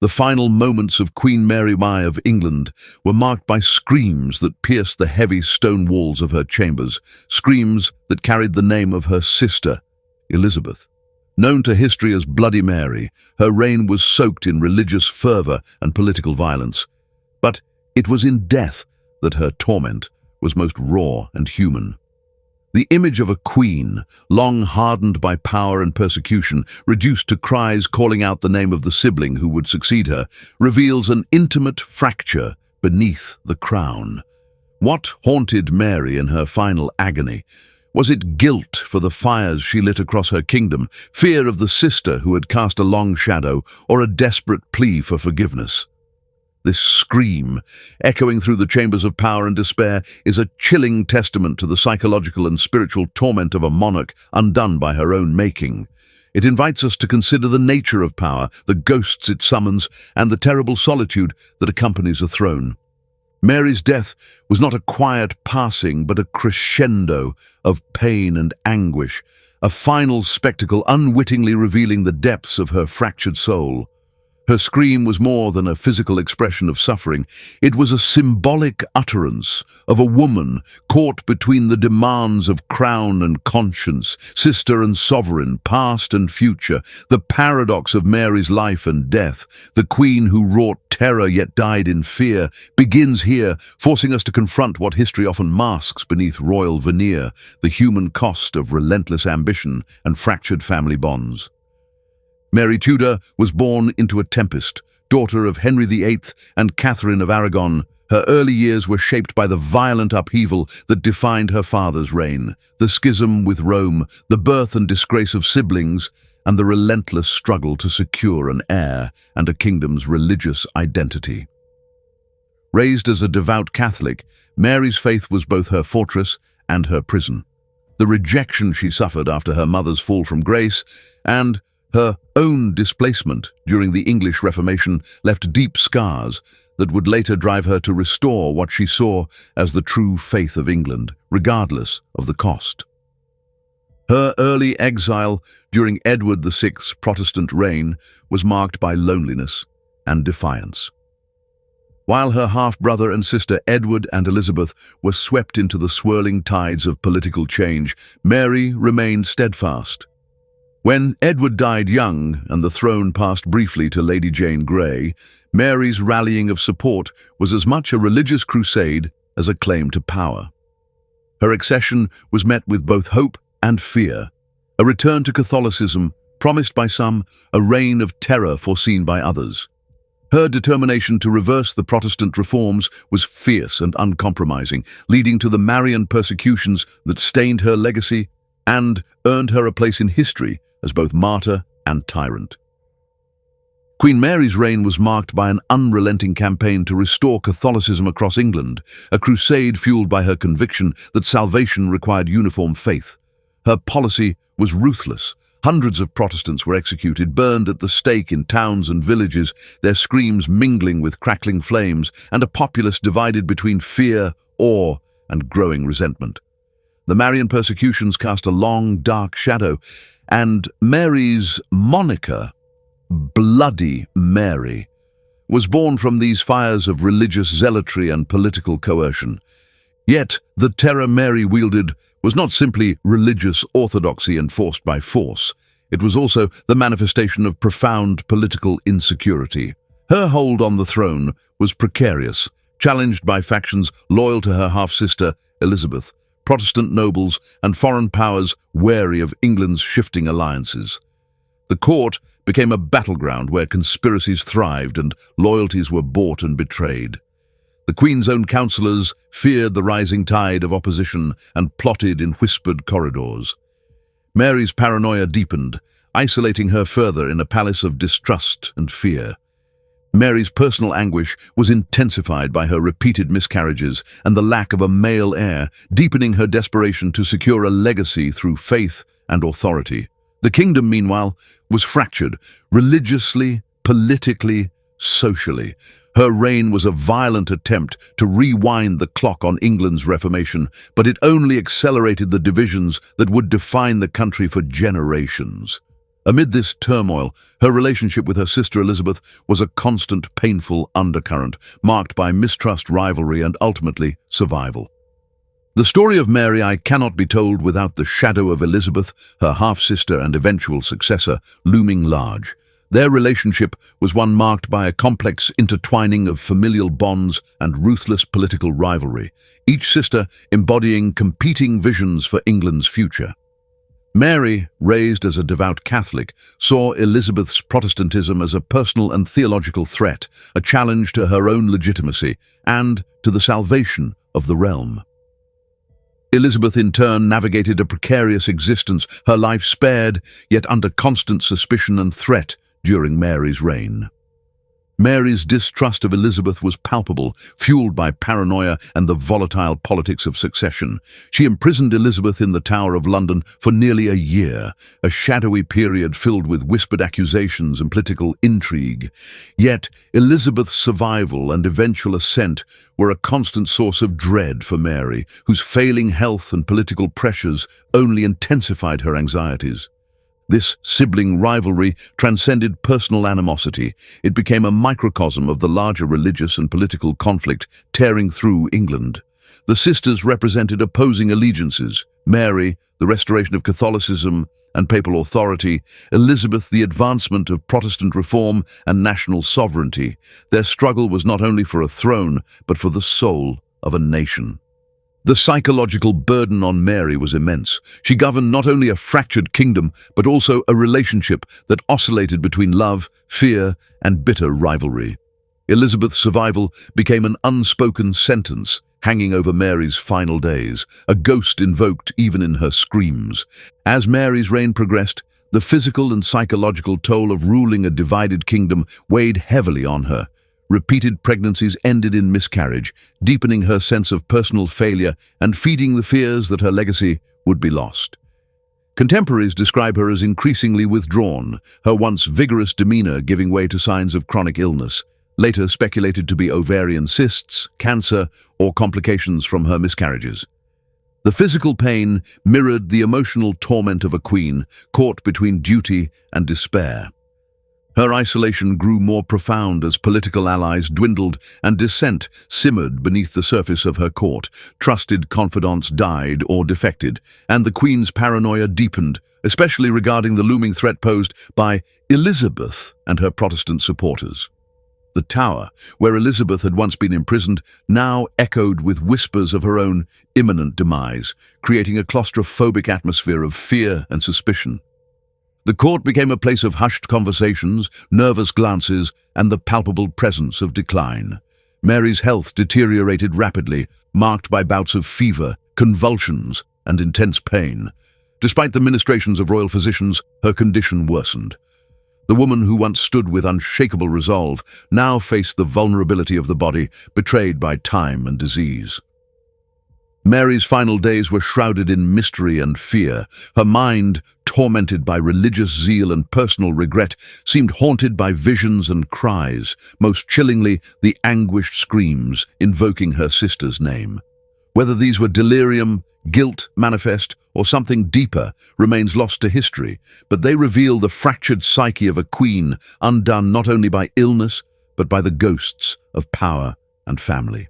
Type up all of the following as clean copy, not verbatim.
The final moments of Queen Mary I of England were marked by screams that pierced the heavy stone walls of her chambers, screams that carried the name of her sister, Elizabeth. Known to history as Bloody Mary, her reign was soaked in religious fervour and political violence. But it was in death that her torment was most raw and human. The image of a queen, long hardened by power and persecution, reduced to cries calling out the name of the sibling who would succeed her, reveals an intimate fracture beneath the crown. What haunted Mary in her final agony? Was it guilt for the fires she lit across her kingdom, fear of the sister who had cast a long shadow, or a desperate plea for forgiveness? This scream, echoing through the chambers of power and despair, is a chilling testament to the psychological and spiritual torment of a monarch undone by her own making. It invites us to consider the nature of power, the ghosts it summons, and the terrible solitude that accompanies a throne. Mary's death was not a quiet passing, but a crescendo of pain and anguish, a final spectacle unwittingly revealing the depths of her fractured soul. Her scream was more than a physical expression of suffering. It was a symbolic utterance of a woman caught between the demands of crown and conscience, sister and sovereign, past and future, the paradox of Mary's life and death. The queen who wrought terror yet died in fear begins here, forcing us to confront what history often masks beneath royal veneer, the human cost of relentless ambition and fractured family bonds. Mary Tudor was born into a tempest, daughter of Henry VIII and Catherine of Aragon. Her early years were shaped by the violent upheaval that defined her father's reign, the schism with Rome, the birth and disgrace of siblings, and the relentless struggle to secure an heir and a kingdom's religious identity. Raised as a devout Catholic, Mary's faith was both her fortress and her prison. The rejection she suffered after her mother's fall from grace and her own displacement during the English Reformation left deep scars that would later drive her to restore what she saw as the true faith of England, regardless of the cost. Her early exile during Edward VI's Protestant reign was marked by loneliness and defiance. While her half-brother and sister Edward and Elizabeth were swept into the swirling tides of political change, Mary remained steadfast. When Edward died young and the throne passed briefly to Lady Jane Grey, Mary's rallying of support was as much a religious crusade as a claim to power. Her accession was met with both hope and fear, a return to Catholicism promised by some, a reign of terror foreseen by others. Her determination to reverse the Protestant reforms was fierce and uncompromising, leading to the Marian persecutions that stained her legacy and earned her a place in history as both martyr and tyrant. Queen Mary's reign was marked by an unrelenting campaign to restore Catholicism across England, a crusade fueled by her conviction that salvation required uniform faith. Her policy was ruthless. Hundreds of Protestants were executed, burned at the stake in towns and villages, their screams mingling with crackling flames, and a populace divided between fear, awe, and growing resentment. The Marian persecutions cast a long, dark shadow, and Mary's moniker, Bloody Mary, was born from these fires of religious zealotry and political coercion. Yet the terror Mary wielded was not simply religious orthodoxy enforced by force. It was also the manifestation of profound political insecurity. Her hold on the throne was precarious, challenged by factions loyal to her half-sister, Elizabeth, Protestant nobles, and foreign powers wary of England's shifting alliances. The court became a battleground where conspiracies thrived and loyalties were bought and betrayed. The Queen's own councillors feared the rising tide of opposition and plotted in whispered corridors. Mary's paranoia deepened, isolating her further in a palace of distrust and fear. Mary's personal anguish was intensified by her repeated miscarriages and the lack of a male heir, deepening her desperation to secure a legacy through faith and authority. The kingdom, meanwhile, was fractured, religiously, politically, socially. Her reign was a violent attempt to rewind the clock on England's Reformation, but it only accelerated the divisions that would define the country for generations. Amid this turmoil, her relationship with her sister Elizabeth was a constant, painful undercurrent, marked by mistrust, rivalry, and ultimately, survival. The story of Mary I cannot be told without the shadow of Elizabeth, her half-sister and eventual successor, looming large. Their relationship was one marked by a complex intertwining of familial bonds and ruthless political rivalry, each sister embodying competing visions for England's future. Mary, raised as a devout Catholic, saw Elizabeth's Protestantism as a personal and theological threat, a challenge to her own legitimacy and to the salvation of the realm. Elizabeth, in turn, navigated a precarious existence, her life spared, yet under constant suspicion and threat during Mary's reign. Mary's distrust of Elizabeth was palpable, fueled by paranoia and the volatile politics of succession. She imprisoned Elizabeth in the Tower of London for nearly a year, a shadowy period filled with whispered accusations and political intrigue. Yet, Elizabeth's survival and eventual ascent were a constant source of dread for Mary, whose failing health and political pressures only intensified her anxieties. This sibling rivalry transcended personal animosity. It became a microcosm of the larger religious and political conflict tearing through England. The sisters represented opposing allegiances: Mary, the restoration of Catholicism and papal authority; Elizabeth, the advancement of Protestant reform and national sovereignty. Their struggle was not only for a throne, but for the soul of a nation. The psychological burden on Mary was immense. She governed not only a fractured kingdom, but also a relationship that oscillated between love, fear, and bitter rivalry. Elizabeth's survival became an unspoken sentence hanging over Mary's final days, a ghost invoked even in her screams. As Mary's reign progressed, the physical and psychological toll of ruling a divided kingdom weighed heavily on her. Repeated pregnancies ended in miscarriage, deepening her sense of personal failure and feeding the fears that her legacy would be lost. Contemporaries describe her as increasingly withdrawn, her once vigorous demeanor giving way to signs of chronic illness, later speculated to be ovarian cysts, cancer, or complications from her miscarriages. The physical pain mirrored the emotional torment of a queen caught between duty and despair. Her isolation grew more profound as political allies dwindled and dissent simmered beneath the surface of her court. Trusted confidants died or defected, and the Queen's paranoia deepened, especially regarding the looming threat posed by Elizabeth and her Protestant supporters. The Tower, where Elizabeth had once been imprisoned, now echoed with whispers of her own imminent demise, creating a claustrophobic atmosphere of fear and suspicion. The court became a place of hushed conversations, nervous glances, and the palpable presence of decline. Mary's health deteriorated rapidly, marked by bouts of fever, convulsions, and intense pain. Despite the ministrations of royal physicians, her condition worsened. The woman who once stood with unshakable resolve now faced the vulnerability of the body, betrayed by time and disease. Mary's final days were shrouded in mystery and fear. Her mind, tormented by religious zeal and personal regret, seemed haunted by visions and cries, most chillingly the anguished screams invoking her sister's name. Whether these were delirium, guilt manifest, or something deeper remains lost to history, but they reveal the fractured psyche of a queen, undone not only by illness, but by the ghosts of power and family.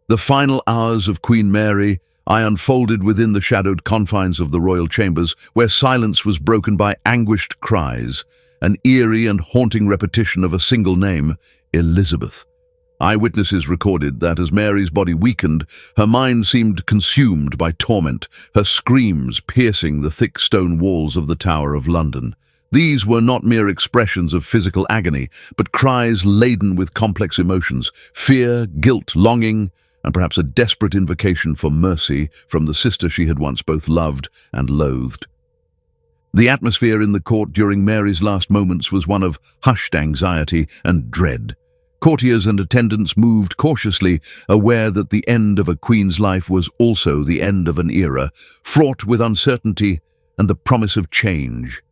The final hours of Queen Mary I unfolded within the shadowed confines of the royal chambers, where silence was broken by anguished cries, an eerie and haunting repetition of a single name, Elizabeth. Eyewitnesses recorded that as Mary's body weakened, her mind seemed consumed by torment, her screams piercing the thick stone walls of the Tower of London. These were not mere expressions of physical agony, but cries laden with complex emotions: fear, guilt, longing, and perhaps a desperate invocation for mercy from the sister she had once both loved and loathed. The atmosphere in the court during Mary's last moments was one of hushed anxiety and dread. Courtiers and attendants moved cautiously, aware that the end of a queen's life was also the end of an era, fraught with uncertainty and the promise of change.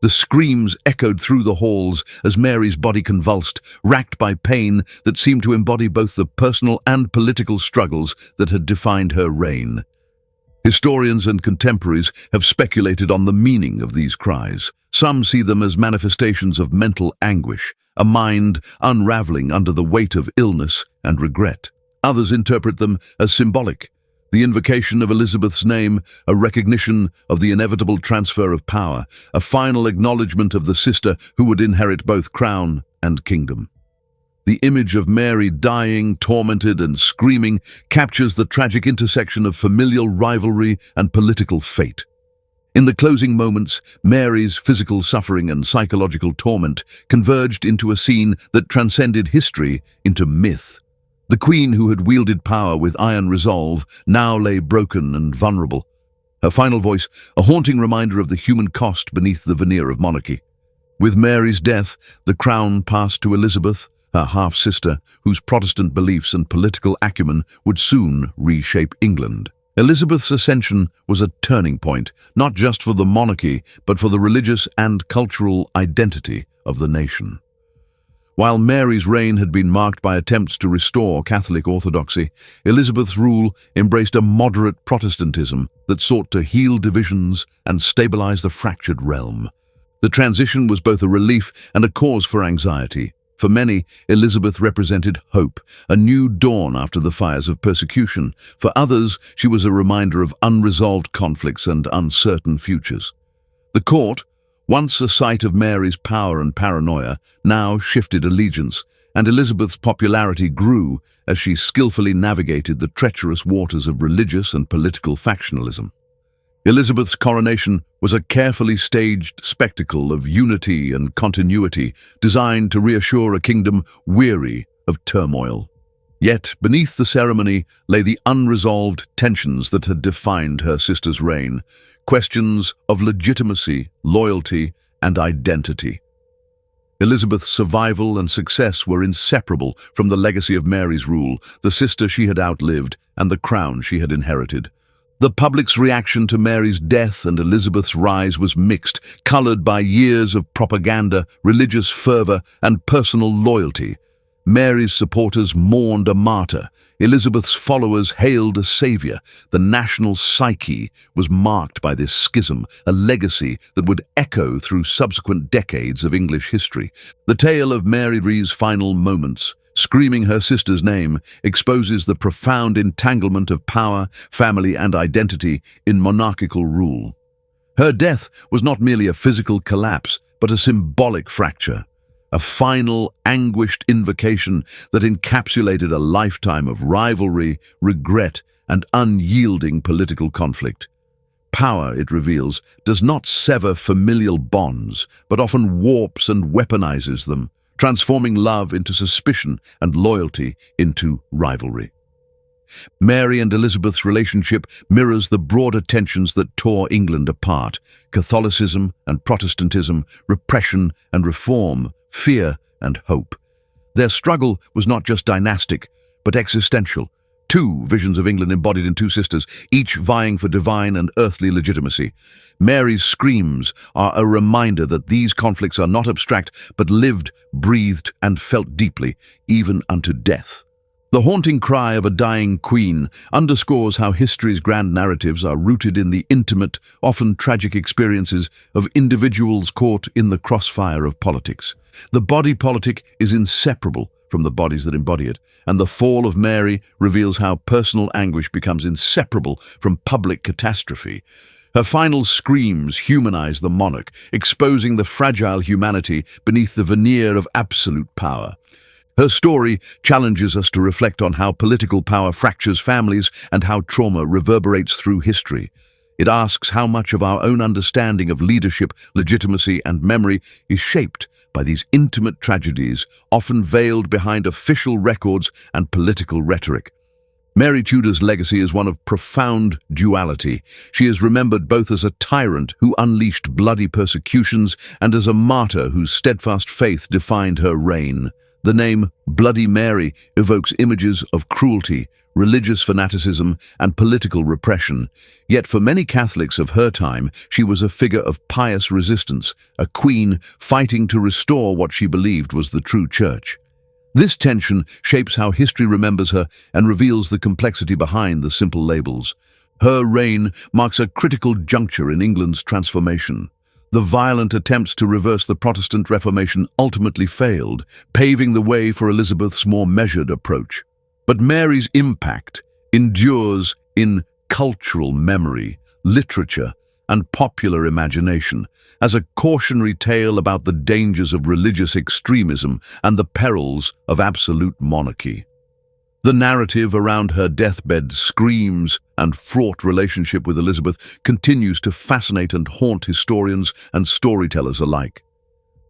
The screams echoed through the halls as Mary's body convulsed, racked by pain that seemed to embody both the personal and political struggles that had defined her reign. Historians and contemporaries have speculated on the meaning of these cries. Some see them as manifestations of mental anguish, a mind unraveling under the weight of illness and regret. Others interpret them as symbolic, the invocation of Elizabeth's name, a recognition of the inevitable transfer of power, a final acknowledgement of the sister who would inherit both crown and kingdom. The image of Mary dying, tormented and screaming captures the tragic intersection of familial rivalry and political fate. In the closing moments, Mary's physical suffering and psychological torment converged into a scene that transcended history into myth. The queen who had wielded power with iron resolve now lay broken and vulnerable. Her final voice, a haunting reminder of the human cost beneath the veneer of monarchy. With Mary's death, the crown passed to Elizabeth, her half-sister, whose Protestant beliefs and political acumen would soon reshape England. Elizabeth's ascension was a turning point, not just for the monarchy, but for the religious and cultural identity of the nation. While Mary's reign had been marked by attempts to restore Catholic orthodoxy, Elizabeth's rule embraced a moderate Protestantism that sought to heal divisions and stabilize the fractured realm. The transition was both a relief and a cause for anxiety. For many, Elizabeth represented hope, a new dawn after the fires of persecution. For others, she was a reminder of unresolved conflicts and uncertain futures. The court, once a site of Mary's power and paranoia, now shifted allegiance, and Elizabeth's popularity grew as she skillfully navigated the treacherous waters of religious and political factionalism. Elizabeth's coronation was a carefully staged spectacle of unity and continuity, designed to reassure a kingdom weary of turmoil. Yet, beneath the ceremony lay the unresolved tensions that had defined her sister's reign, questions of legitimacy, loyalty, and identity. Elizabeth's survival and success were inseparable from the legacy of Mary's rule, the sister she had outlived, and the crown she had inherited. The public's reaction to Mary's death and Elizabeth's rise was mixed, colored by years of propaganda, religious fervor, and personal loyalty. Mary's supporters mourned a martyr. Elizabeth's followers hailed a savior. The national psyche was marked by this schism, a legacy that would echo through subsequent decades of English history. The tale of Mary's final moments, screaming her sister's name, exposes the profound entanglement of power, family, and identity in monarchical rule. Her death was not merely a physical collapse, but a symbolic fracture, a final, anguished invocation that encapsulated a lifetime of rivalry, regret, and unyielding political conflict. Power, it reveals, does not sever familial bonds, but often warps and weaponizes them, transforming love into suspicion and loyalty into rivalry. Mary and Elizabeth's relationship mirrors the broader tensions that tore England apart: Catholicism and Protestantism, repression and reform, fear and hope. Their struggle was not just dynastic, but existential. Two visions of England embodied in two sisters, each vying for divine and earthly legitimacy. Mary's screams are a reminder that these conflicts are not abstract, but lived, breathed, and felt deeply, even unto death. The haunting cry of a dying queen underscores how history's grand narratives are rooted in the intimate, often tragic experiences of individuals caught in the crossfire of politics. The body politic is inseparable from the bodies that embody it, and the fall of Mary reveals how personal anguish becomes inseparable from public catastrophe. Her final screams humanize the monarch, exposing the fragile humanity beneath the veneer of absolute power. Her story challenges us to reflect on how political power fractures families and how trauma reverberates through history. It asks how much of our own understanding of leadership, legitimacy, and memory is shaped by these intimate tragedies, often veiled behind official records and political rhetoric. Mary Tudor's legacy is one of profound duality. She is remembered both as a tyrant who unleashed bloody persecutions and as a martyr whose steadfast faith defined her reign. The name Bloody Mary evokes images of cruelty, religious fanaticism, and political repression. Yet for many Catholics of her time, she was a figure of pious resistance, a queen fighting to restore what she believed was the true church. This tension shapes how history remembers her and reveals the complexity behind the simple labels. Her reign marks a critical juncture in England's transformation. The violent attempts to reverse the Protestant Reformation ultimately failed, paving the way for Elizabeth's more measured approach. But Mary's impact endures in cultural memory, literature, and popular imagination as a cautionary tale about the dangers of religious extremism and the perils of absolute monarchy. The narrative around her deathbed, screams, and fraught relationship with Elizabeth continues to fascinate and haunt historians and storytellers alike.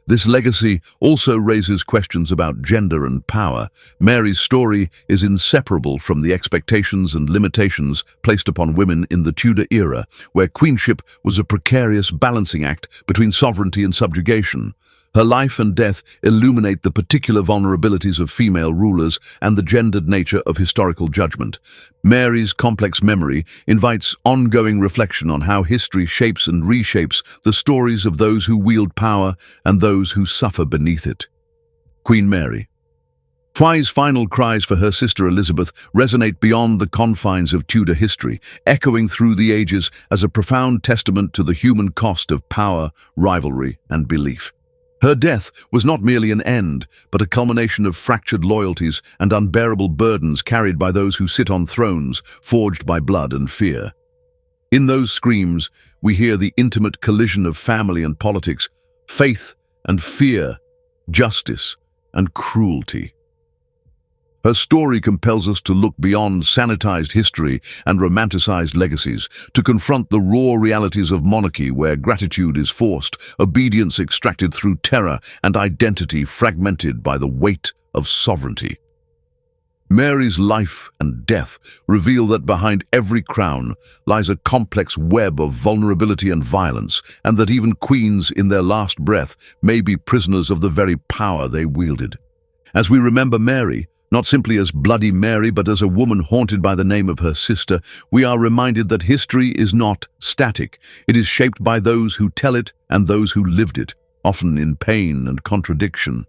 This legacy also raises questions about gender and power. Mary's story is inseparable from the expectations and limitations placed upon women in the Tudor era, where queenship was a precarious balancing act between sovereignty and subjugation. Her life and death illuminate the particular vulnerabilities of female rulers and the gendered nature of historical judgment. Mary's complex memory invites ongoing reflection on how history shapes and reshapes the stories of those who wield power and those who suffer beneath it. Queen Mary. Twice's final cries for her sister Elizabeth resonate beyond the confines of Tudor history, echoing through the ages as a profound testament to the human cost of power, rivalry, and belief. Her death was not merely an end, but a culmination of fractured loyalties and unbearable burdens carried by those who sit on thrones forged by blood and fear. In those screams, we hear the intimate collision of family and politics, faith and fear, justice and cruelty. Her story compels us to look beyond sanitized history and romanticized legacies, to confront the raw realities of monarchy where gratitude is forced, obedience extracted through terror, and identity fragmented by the weight of sovereignty. Mary's life and death reveal that behind every crown lies a complex web of vulnerability and violence, and that even queens in their last breath may be prisoners of the very power they wielded. As we remember Mary, not simply as Bloody Mary, but as a woman haunted by the name of her sister, we are reminded that history is not static. It is shaped by those who tell it and those who lived it, often in pain and contradiction.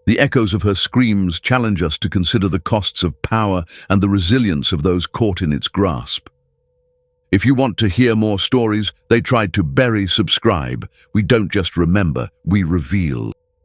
The echoes of her screams challenge us to consider the costs of power and the resilience of those caught in its grasp. If you want to hear more stories they tried to bury, subscribe. We don't just remember, we reveal.